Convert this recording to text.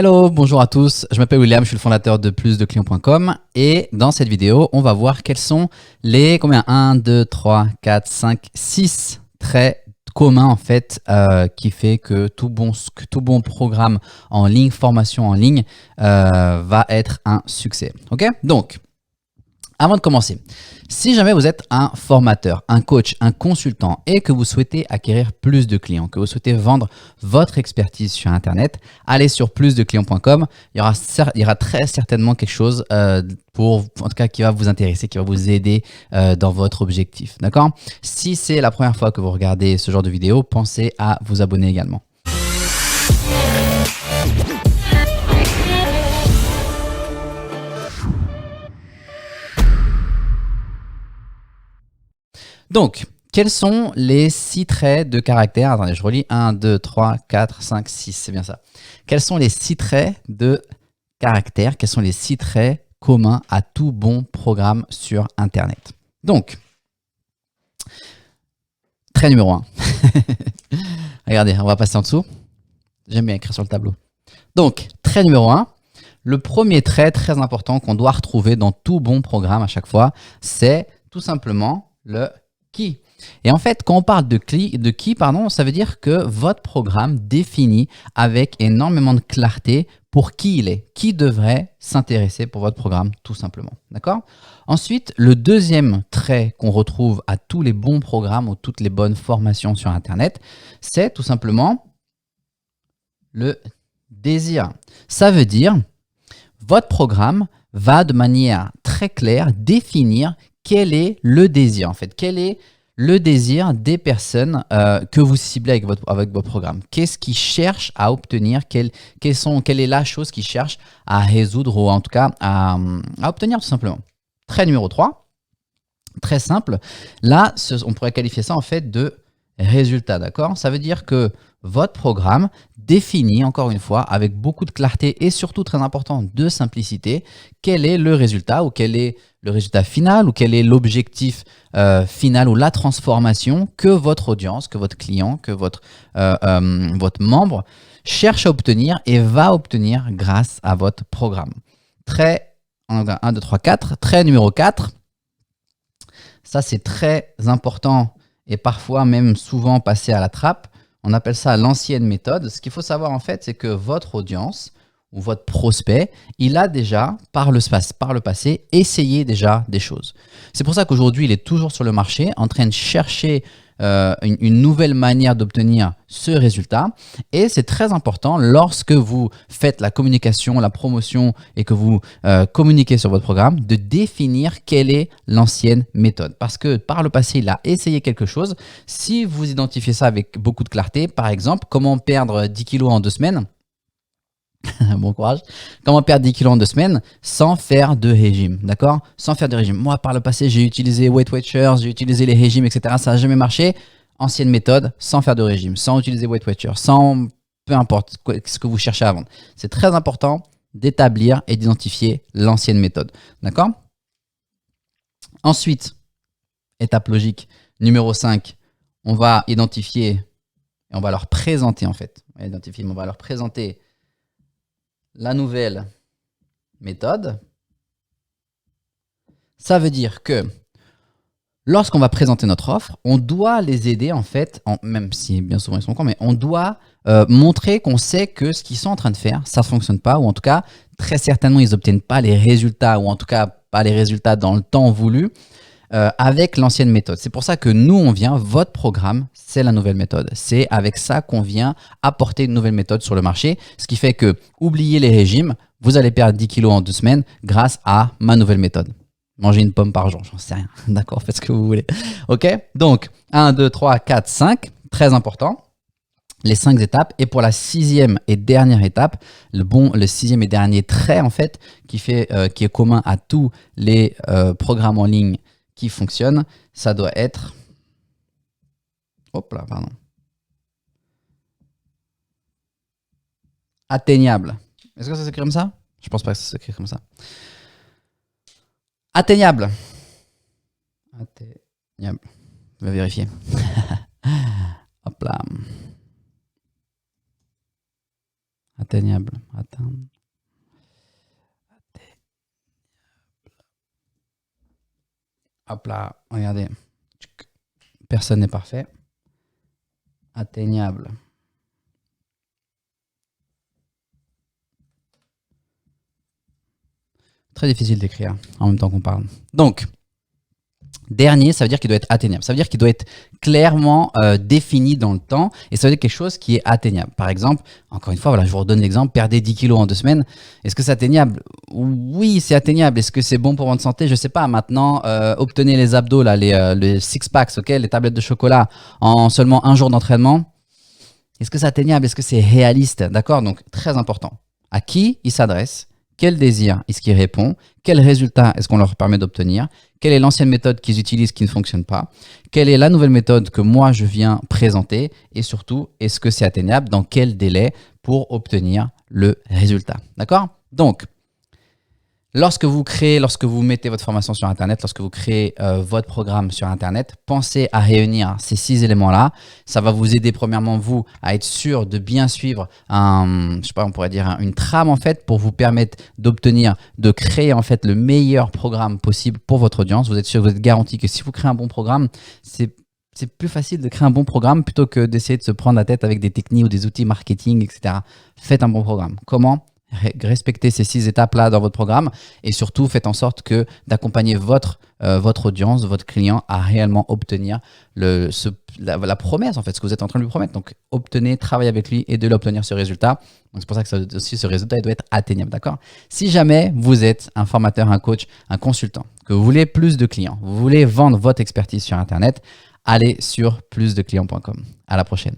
Hello, bonjour à tous, je m'appelle William, je suis le fondateur de plusdeclients.com et dans cette vidéo, on va voir quels sont les 1, 2, 3, 4, 5, 6 traits communs en fait qui fait que tout bon programme en ligne, formation en ligne va être un succès. Ok, donc avant de commencer, si jamais vous êtes un formateur, un coach, un consultant et que vous souhaitez acquérir plus de clients, que vous souhaitez vendre votre expertise sur Internet, allez sur plusdeclients.com. Il y aura très certainement quelque chose en tout cas qui va vous intéresser, qui va vous aider dans votre objectif. D'accord? Si c'est la première fois que vous regardez ce genre de vidéo, pensez à vous abonner également. Donc, quels sont les 6 traits de caractère? Attendez, je relis. 1, 2, 3, 4, 5, 6, c'est bien ça. Quels sont les 6 traits de caractère? Quels sont les 6 traits communs à tout bon programme sur Internet? Donc, trait numéro 1. Regardez, on va passer en dessous. J'aime bien écrire sur le tableau. Donc, trait numéro 1. Le premier trait très important qu'on doit retrouver dans tout bon programme à chaque fois, c'est tout simplement le qui. Et en fait, quand on parle de qui, ça veut dire que votre programme définit avec énormément de clarté pour qui il est, qui devrait s'intéresser pour votre programme, tout simplement. D'accord? Ensuite, le deuxième trait qu'on retrouve à tous les bons programmes ou toutes les bonnes formations sur Internet, c'est tout simplement le désir. Ça veut dire votre programme va de manière très claire définir quel est le désir, en fait. Quel est le désir des personnes que vous ciblez avec votre programme? Qu'est-ce qu'ils cherchent à obtenir? Quelle est la chose qu'ils cherchent à résoudre ou en tout cas à obtenir tout simplement? Trait numéro 3, très simple. Là, on pourrait qualifier ça en fait de résultat, d'accord? Ça veut dire que votre programme définit, encore une fois, avec beaucoup de clarté et surtout très important de simplicité, quel est le résultat ou quel est le résultat final ou quel est l'objectif final ou la transformation que votre audience, que votre client, que votre membre cherche à obtenir et va obtenir grâce à votre programme. Trait 1, 2, 3, 4. Trait numéro 4. Ça, c'est très important et parfois même souvent passé à la trappe. On appelle ça l'ancienne méthode. Ce qu'il faut savoir en fait, c'est que votre audience ou votre prospect, il a déjà, par le passé, essayé déjà des choses. C'est pour ça qu'aujourd'hui, il est toujours sur le marché en train de chercher une nouvelle manière d'obtenir ce résultat. Et c'est très important lorsque vous faites la communication, la promotion et que vous communiquez sur votre programme, de définir quelle est l'ancienne méthode. Parce que par le passé, il a essayé quelque chose. Si vous identifiez ça avec beaucoup de clarté, par exemple, comment perdre 10 kilos en 2 semaines, bon courage. Comment perdre 10 kilos en 2 semaines sans faire de régime, d'accord? Sans faire de régime. Moi, par le passé, j'ai utilisé Weight Watchers, j'ai utilisé les régimes, etc. Ça n'a jamais marché. Ancienne méthode, sans faire de régime, sans utiliser Weight Watchers, sans peu importe ce que vous cherchez à vendre. C'est très important d'établir et d'identifier l'ancienne méthode, d'accord? Ensuite, étape logique numéro 5, on va identifier et on va leur présenter en fait. On va leur présenter la nouvelle méthode. Ça veut dire que lorsqu'on va présenter notre offre, on doit les aider en fait, même si bien souvent ils sont cons, mais on doit montrer qu'on sait que ce qu'ils sont en train de faire, ça ne fonctionne pas, ou en tout cas, très certainement, ils n'obtiennent pas les résultats, ou en tout cas, pas les résultats dans le temps voulu, avec l'ancienne méthode. C'est pour ça que nous, votre programme, c'est la nouvelle méthode. C'est avec ça qu'on vient apporter une nouvelle méthode sur le marché, ce qui fait que, oubliez les régimes, vous allez perdre 10 kilos en 2 semaines grâce à ma nouvelle méthode. Mangez une pomme par jour, j'en sais rien. D'accord, faites ce que vous voulez. Ok? Donc, 1, 2, 3, 4, 5, très important. Les 5 étapes. Et pour la 6e et dernière étape, le 6e et dernier trait, en fait, qui est commun à tous les programmes en ligne qui fonctionnent, ça doit être... Hop là, pardon. Atteignable. Est-ce que ça s'écrit comme ça? Je pense pas que ça s'écrit comme ça. Atteignable. Atteignable. Je vais vérifier. Hop là. Atteignable. Atteindre. Hop là, regardez. Personne n'est parfait. Atteignable. Très difficile d'écrire en même temps qu'on parle. Donc, dernier, ça veut dire qu'il doit être atteignable. Ça veut dire qu'il doit être clairement défini dans le temps et ça veut dire quelque chose qui est atteignable. Par exemple, encore une fois, voilà, je vous redonne l'exemple, perdez 10 kilos en 2 semaines. Est-ce que c'est atteignable? Oui, c'est atteignable. Est-ce que c'est bon pour votre santé? Je ne sais pas. Maintenant, obtenez les abdos, là, les six-packs, okay, les tablettes de chocolat en seulement un jour d'entraînement. Est-ce que c'est atteignable? Est-ce que c'est réaliste? D'accord? Donc, très important. À qui il s'adresse? Quel désir est-ce qu'il répond? Quel résultat est-ce qu'on leur permet d'obtenir? Quelle est l'ancienne méthode qu'ils utilisent qui ne fonctionne pas? Quelle est la nouvelle méthode que moi je viens présenter? Et surtout, est-ce que c'est atteignable? Dans quel délai pour obtenir le résultat? D'accord? Donc, lorsque vous mettez votre formation sur Internet, lorsque vous créez votre programme sur Internet, pensez à réunir ces 6 éléments-là. Ça va vous aider premièrement, vous, à être sûr de bien suivre on pourrait dire une trame en fait pour vous permettre d'obtenir, de créer en fait le meilleur programme possible pour votre audience. Vous êtes sûr, vous êtes garanti que si vous créez un bon programme, c'est plus facile de créer un bon programme plutôt que d'essayer de se prendre la tête avec des techniques ou des outils marketing, etc. Faites un bon programme. Comment ? Respectez ces 6 étapes-là dans votre programme et surtout faites en sorte d'accompagner votre audience, votre client à réellement obtenir la promesse, en fait, ce que vous êtes en train de lui promettre. Donc, travaillez avec lui et de l'obtenir ce résultat. Donc, c'est pour ça que ce résultat il doit être atteignable, d'accord? Si jamais vous êtes un formateur, un coach, un consultant, que vous voulez plus de clients, vous voulez vendre votre expertise sur Internet, allez sur plusdeclients.com. À la prochaine.